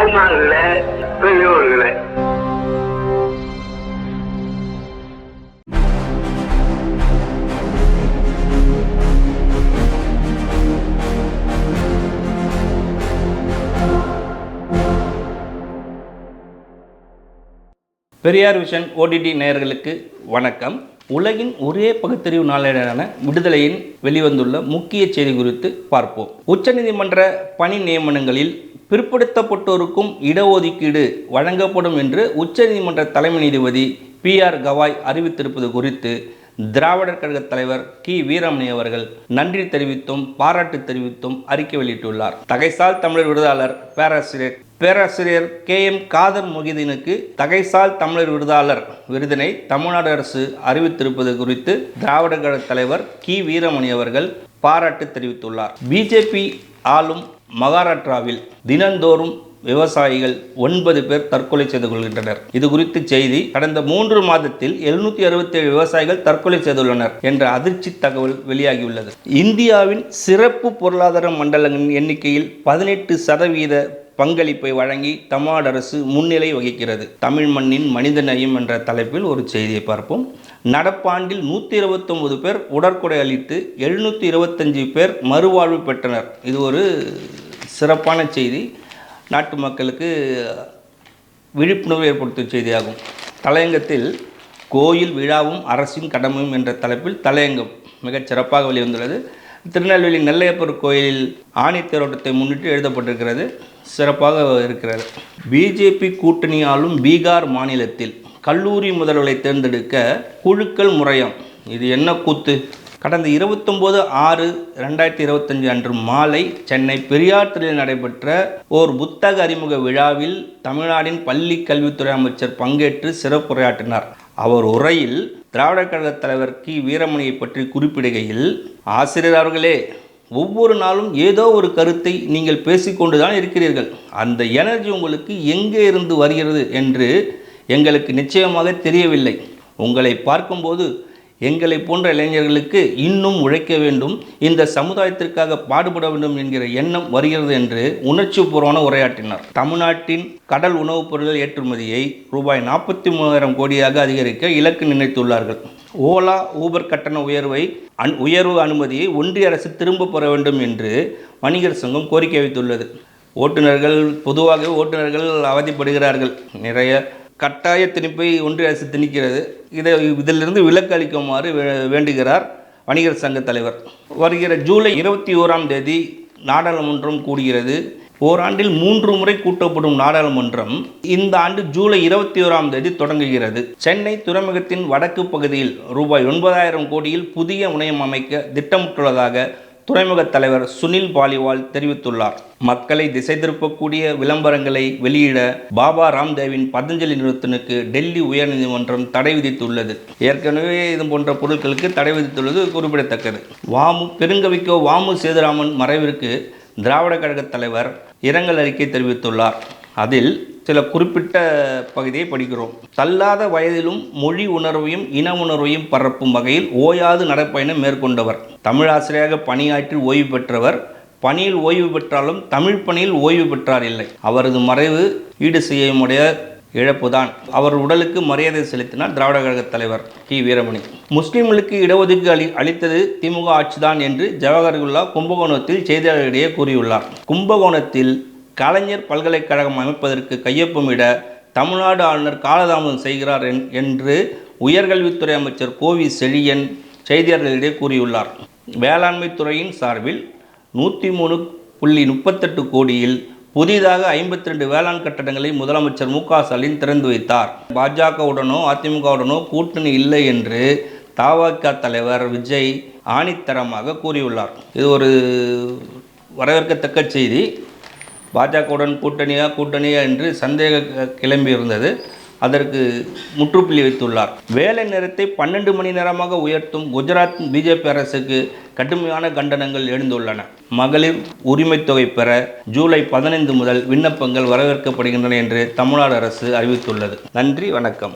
தாய்மார்கள, பெரியோர்களே, Periyar vision OTT நேயர்களுக்கு வணக்கம். உலகின் ஒரே பகுத்தறிவு நாளேடான விடுதலையின் வெளிவந்துள்ள முக்கிய செய்தி குறித்து பார்ப்போம். உச்சநீதிமன்ற பணி நியமனங்களில் பிற்படுத்தப்பட்டோருக்கும் இடஒதுக்கீடு வழங்கப்படும் என்று உச்சநீதிமன்ற தலைமை நீதிபதி பி.ஆர். கவாய் அறிவித்திருப்பது குறித்து திராவிடர் கழக தலைவர் கி. வீரமணி அவர்கள் நன்றி தெரிவித்தும் பாராட்டு தெரிவித்தும் அறிக்கை வெளியிட்டுள்ளார். தகைசால் தமிழர் விருதாளர் பேராசிரியர் கே.எம். காதர் மொஹிதீனுக்கு தகைசால் தமிழர் விருதாளர் விருதினை தமிழ்நாடு அரசு அறிவித்திருப்பது குறித்து திராவிடர் கழக தலைவர் கி. வீரமணி அவர்கள் பாராட்டு தெரிவித்துள்ளார். பிஜேபி ஆளும் மகாராஷ்டிராவில் தினந்தோறும் விவசாயிகள் 9 பேர் தற்கொலை செய்து கொள்கின்றனர். இது குறித்து செய்தி, கடந்த 3 மாதத்தில் 767 விவசாயிகள் தற்கொலை செய்துள்ளனர் என்ற அதிர்ச்சி தகவல் வெளியாகியுள்ளது. இந்தியாவின் சிறப்பு பொருளாதார மண்டலங்களின் எண்ணிக்கையில் 18% பங்களிப்பை வழங்கி தமிழ்நாடு அரசு முன்னிலை வகிக்கிறது. தமிழ் மண்ணின் மனித நேயம் என்ற தலைப்பில் ஒரு செய்தியை பார்ப்போம். நடப்பாண்டில் 129 பேர் உடற்கொடை அளித்து 725 பேர் மறுவாழ்வு பெற்றனர். இது ஒரு சிறப்பான செய்தி, நாட்டு மக்களுக்கு விழிப்புணர்வு ஏற்படுத்தும் செய்தியாகும். தலையங்கத்தில் கோயில் விழாவும் அரசின் கடமையும் என்ற தலைப்பில் தலையங்கம் மிகச் சிறப்பாக வெளிவந்துள்ளது. திருநெல்வேலி நெல்லையப்பர் கோயிலில் ஆணி தேரோட்டத்தை முன்னிட்டு எழுதப்பட்டிருக்கிறது. சிறப்பாக இருக்கிறது. பிஜேபி கூட்டணியாலும் பீகார் மாநிலத்தில் கல்லூரி முதல்வரை தேர்ந்தெடுக்க குழுக்கள் முறையம். இது என்ன கூத்து? கடந்த 29/6/2025 அன்று மாலை சென்னை பெரியார் திடலில் நடைபெற்ற ஓர் புத்தக அறிமுக விழாவில் தமிழ்நாட்டின் பள்ளி கல்வித்துறை அமைச்சர் பங்கேற்று சிறப்புரையாற்றினார். அவர் உரையில் திராவிடர் கழக தலைவர் கி. வீரமணியை பற்றி குறிப்பிடுகையில், ஆசிரியர் அவர்களே, ஒவ்வொரு நாளும் ஏதோ ஒரு கருத்தை நீங்கள் பேசிக்கொண்டுதான் இருக்கிறீர்கள். அந்த எனர்ஜி உங்களுக்கு எங்கே இருந்து வருகிறது என்று எங்களுக்கு நிச்சயமாக தெரியவில்லை. உங்களை பார்க்கும்போது எங்களை போன்ற இளைஞர்களுக்கு இன்னும் உழைக்க வேண்டும், இந்த சமுதாயத்திற்காக பாடுபட வேண்டும் என்கிற எண்ணம் வருகிறது என்று உணர்ச்சிபூர்வமான உரையாற்றினார். தமிழ்நாட்டின் கடல் உணவுப் பொருட்கள் ஏற்றுமதியை ரூபாய் 43,000 கோடியாக அதிகரிக்க இலக்கு நிர்ணயித்துள்ளார்கள். ஓலா ஊபர் கட்டண உயர்வு அனுமதியை ஒன்றிய அரசு திரும்ப பெற வேண்டும் என்று வணிகர் சங்கம் கோரிக்கை வைத்துள்ளது. பொதுவாகவே ஓட்டுநர்கள் அவதிப்படுகிறார்கள். நிறைய கட்டாய திணிப்பை ஒன்றிய அரசு திணிக்கிறது. இதிலிருந்து விலக்கு அளிக்குமாறு வேண்டுகிறார் வணிகர் சங்க தலைவர். வருகிற ஜூலை 21ஆம் தேதி நாடாளுமன்றம் கூடுகிறது. ஓராண்டில் 3 முறை கூட்டப்படும் நாடாளுமன்றம் இந்த ஆண்டு ஜூலை 21ஆம் தேதி தொடங்குகிறது. சென்னை துறைமுகத்தின் வடக்கு பகுதியில் ரூபாய் 9,000 கோடியில் புதிய முனையம் அமைக்க திட்டமிட்டுள்ளதாக துறைமுக தலைவர் சுனில் பாலிவால் தெரிவித்துள்ளார். மக்களை திசை திருப்பக்கூடிய விளம்பரங்களை வெளியிட பாபா ராம்தேவின் பதஞ்சலி நிறுவனத்திற்கு டெல்லி உயர்நீதிமன்றம் தடை விதித்துள்ளது. ஏற்கனவே இது போன்ற பொருட்களுக்கு தடை விதித்துள்ளது குறிப்பிடத்தக்கது. பெருங்கவிக்கோ வாமு சேதுராமன் மறைவிற்கு திராவிட கழக தலைவர் இரங்கல் அறிக்கை தெரிவித்துள்ளார். அதில் சில குறிப்பிட்ட பகுதியை படிக்கிறோம். தள்ளாத வயதிலும் மொழி உணர்வையும் இன உணர்வையும் பரப்பும் வகையில் ஓயாது நடைப்பயணம் மேற்கொண்டவர். தமிழாசிரியராக பணியாற்றி ஓய்வு பெற்றவர். பணியில் ஓய்வு பெற்றாலும் தமிழ் பணியில் ஓய்வு பெற்றார் இல்லை. அவரது மறைவு ஈடு செய்யமுடைய இழப்புதான். அவர் உடலுக்கு மரியாதை செலுத்தினார் திராவிட கழக தலைவர் கி. வீரமணி. முஸ்லிம்களுக்கு இடஒதுக்கீடு அளித்தது திமுக ஆட்சிதான் என்று ஜவஹர்லால் கும்பகோணத்தில் செய்தியாளர்களிடையே கூறியுள்ளார். கும்பகோணத்தில் கலைஞர் பல்கலைக்கழகம் அமைப்பதற்கு கையொப்பமிட தமிழ்நாடு ஆளுநர் காலதாமதம் செய்கிறார் என்று உயர்கல்வித்துறை அமைச்சர் கோவி செழியன் செய்தியாளர்களிடையே கூறியுள்ளார். வேளாண்மை துறையின் சார்பில் 103.38 கோடியில் புதிதாக 52 வேளாண் கட்டடங்களை முதலமைச்சர் மு.க. ஸ்டாலின் திறந்து வைத்தார். பாஜகவுடனோ அதிமுகவுடனோ கூட்டணி இல்லை என்று தவிக தலைவர் விஜய் ஆணித்தரமாக கூறியுள்ளார். இது ஒரு வரவேற்கத்தக்க செய்தி. பாஜகவுடன் கூட்டணியா என்று சந்தேகம் கிளம்பியிருந்தது. அதற்கு முற்றுப்புள்ளி வைத்துள்ளார். வேலை நேரத்தை 12 மணி நேரமாக உயர்த்தும் குஜராத் பிஜேபி அரசுக்கு கடுமையான கண்டனங்கள் எழுந்துள்ளன. மகளிர் உரிமை தொகை பெற ஜூலை 15 முதல் விண்ணப்பங்கள் வரவேற்கப்படுகின்றன என்று தமிழ்நாடு அரசு அறிவித்துள்ளது. நன்றி, வணக்கம்.